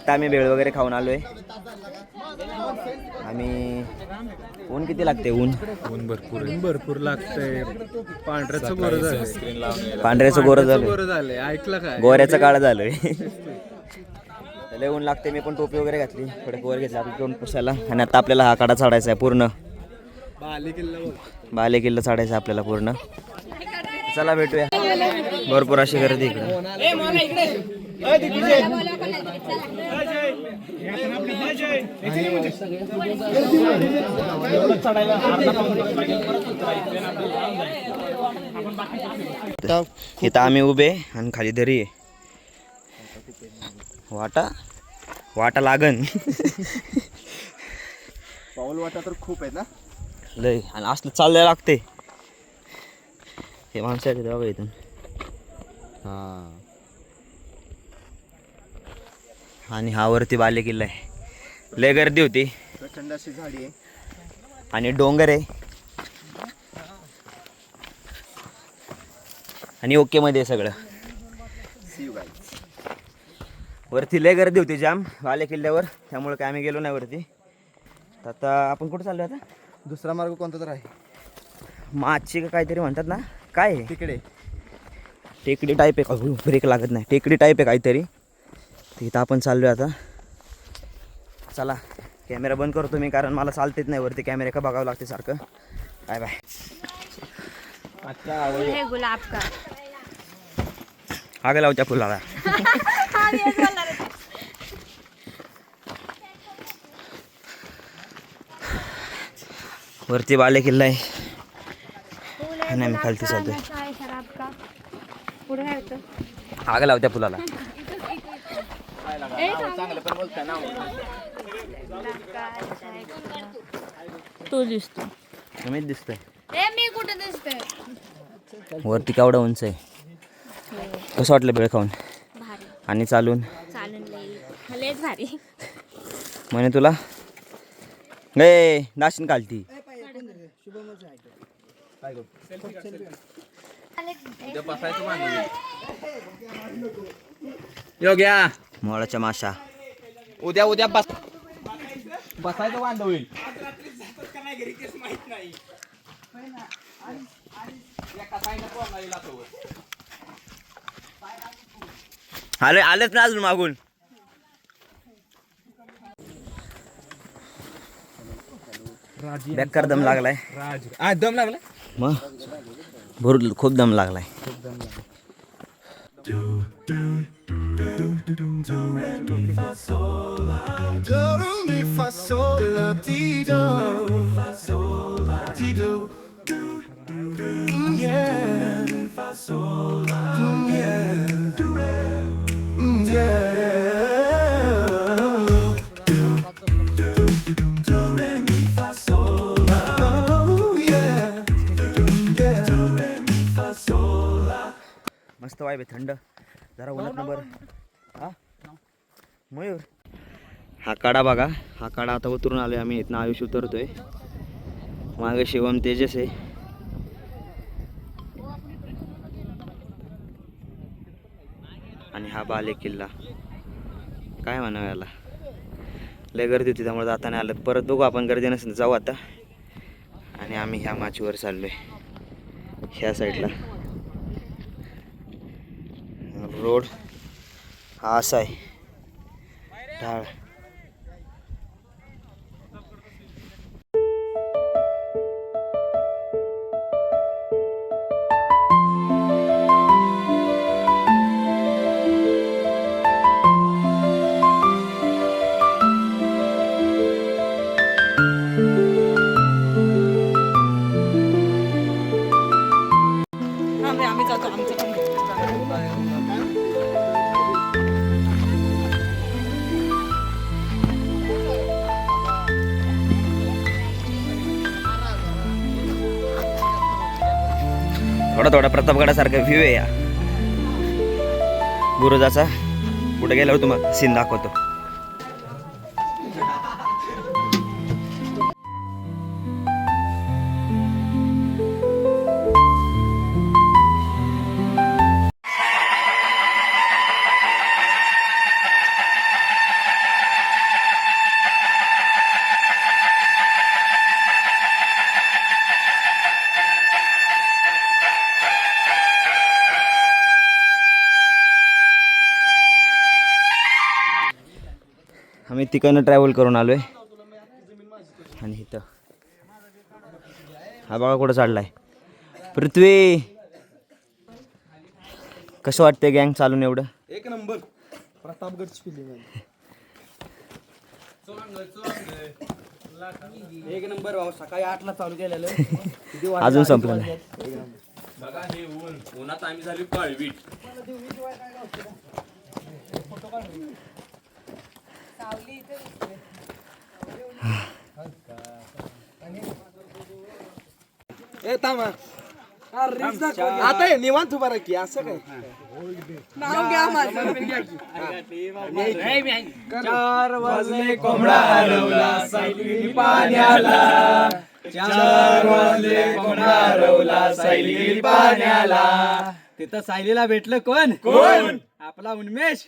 आत्ता आम्ही भेळ वगैरे खाऊन आलोय. आम्ही ऊन किती लागते? ऊन भरपूर लागतंय. पांढऱ्याचं गोरं झालंय. पांढऱ्याचं गोरं झालंय. ऐकलं काय? गोऱ्याचं काळ झालंय. लय ऊन लागते. मी पण टोपी वगैरे घातली, थोडे वर घेतला आपली तोंड पुसायला. आणि आता आपल्याला हा कडा चढायचा आहे पूर्ण. बाले किल्ला चढायचा आहे आपल्याला पूर्ण. चला भेटूया. भरपूर अशी गर्दी इकडे. इथं आम्ही उभे आणि खाली दरी आहे. वाटा लागन. पाऊल वाटा तर खूप आहे ना लय. आणि असलं चाललं लागते. हे माणसं आहेत बघा इथून. आणि हा वरती बाले किल्ला आहे. लय गर्दी होती. प्रचंड अशी झाडी आहे आणि डोंगर आहे. आणि ओके मध्ये सगळं. वरती लय गर्दी होती जाम बाले किल्ल्यावर, त्यामुळे काय आम्ही गेलो नाही वरती. आता आपण कुठं चाललो आता? दुसरा मार्ग कोणता तर आहे, माची का काहीतरी म्हणतात ना, काय आहे? तिकडे टेकडी टाईप आहे. ब्रेक लागत नाही. टेकडी टाईप आहे काहीतरी. तिथं आपण चाललो आता. चला कॅमेरा बंद करतो मी, कारण मला चालतेच नाही वरती. कॅमेरा का बघावं लागते सारखं. Bye bye. हे गुलाब का आग लाव त्या फुलाला. वरती बाले किल्ला आहे आणि आम्ही खालती चालतोय. आग लाव त्या फुलाला. तो दिसतो. तुम्हीच दिसतोय. मी कुठे दिसतोय? वरती केवढा उंच आहे. कसं वाटलं भेळ खाऊन? भारी. आणि चालून लयच भारी. म्हणे तुला गे दाशीन कालती. योग्या मोळाच्या माशा. उद्या बसायचं वांद होईल. आलेच ना अजून मागून. बेकार दम लागलाय. दम लागला मग भरून खूप दम लागलाय. मस्त वाईब आहे, थंड जरा उन्हात नंबर. हा मयूर, हा कडा बघा. हा कडा आता उतरून आलोय आम्ही. इथनं आयुष्य उतरतोय. मागे शिवम तेजस आहे. आणि हा बाले किल्ला. काय म्हणावं याला. लय गर्दी होती त्यामुळे जाता नाही आलं. परत बघू आपण, गर्दी नसेल जाऊ आता. आणि आम्ही ह्या माचीवर चाललोय, ह्या साईडला. रोड हा असा आहे ढाळ. आम्ही जातो आमचं पण. थोडा प्रतापगडासारखा व्ह्यू आहे या बुरुजाचा. पुढे गेल्यावर तुम्हाला सीन दाखवतो. आम्ही तिकडनं ट्रॅव्हल करून आलो आहे. आणि इथं हा बघा कुठं चाललाय पृथ्वी. कसं वाटतंय गँग चालून एवढं? एक नंबर प्रतापगडची फिल्म एक नंबर भाऊ. सकाळी 8ला चालू केलेलं अजून संपलं नाही. बघा हे ऊन उन्हात आम्ही झाली काळवीट. ए थांबा आता हे निवांत उभा राहा की असं काय नाव घ्या माझं. 4 वाजले कोंबडा हरवला सायली पाण्याला. 4 वाजले कोंबडा हरवला सायली पाण्याला. तिथं सायलीला भेटलं कोण? कोण? आपला उन्मेष.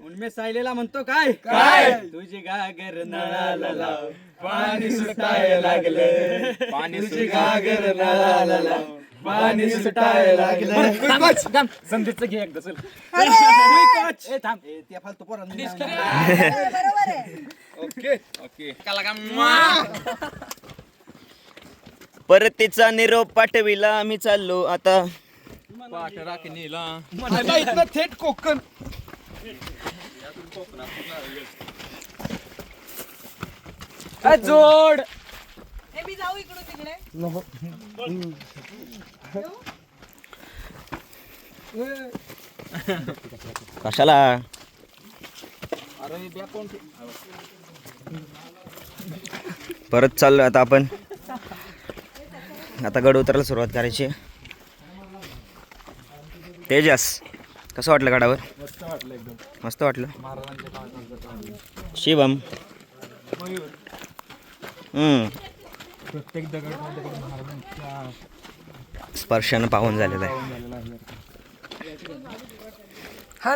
उन्मेष सायलीला म्हणतो काय? काय? तुझी गागर नळाला लाव पाणी सुटाय लागलं. पाणी तुझी गागर नळाला लाव पाणी सुटाय लागलं. संदीपचं घे एकदा चल. थांब त्या फालतू पोरांना. ओके ओके परत तिचा निरोप पाठविला. आम्ही चाललो आता. इथनं थेट कोकण. जोड जाऊ इकडून तिकडे. कशाला? परत चाललो आता आपण. आता गड उतरायला सुरुवात करायची आहे. तेजस कसं वाटलं गडावर? मस्त वाटलं एकदम. मस्त वाटलं. महाराजांच्या काळात शिवम प्रत्येक दगड महाराजांच्या स्पर्शानं पाहून झालेलं आहे. झालेला आहे.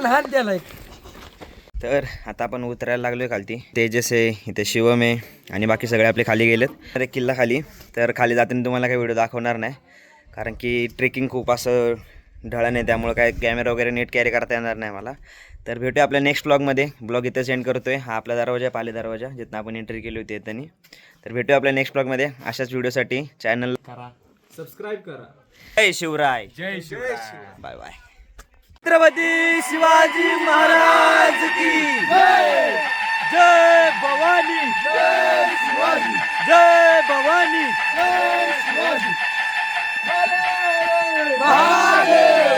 हान त्याला एक. तर आता आपण उतरायला लागलो आहे खालती. तेजस आहे, इथे शिवम आहे आणि बाकी सगळे आपले खाली गेलेत. तर एक किल्ला खाली. तर खाली जाताना तुम्हाला काही व्हिडिओ दाखवणार नाही कारण की ट्रेकिंग खूप असं ढळण आहे, त्यामुळे काय कॅमेरा वगैरे नीट कॅरी करता येणार नाही मला. तर भेटूया आपल्या नेक्स्ट ब्लॉगमध्ये. ब्लॉग इथं सेंड करतोय. हा आपला दरवाजा आहे, पाले दरवाजा, जिथं आपण एंट्री केली होती येतानी. तर भेटूया आपल्या नेक्स्ट ब्लॉगमध्ये. अशाच व्हिडिओसाठी चॅनल करा, सबस्क्राईब करा. जय शिवराय. जय शिवराय. Bye bye. छत्रपती शिवाजी महाराज की जय. जय भवानी. जय शिवाजी. जय भवानी. जय शिवाजी. महादेव.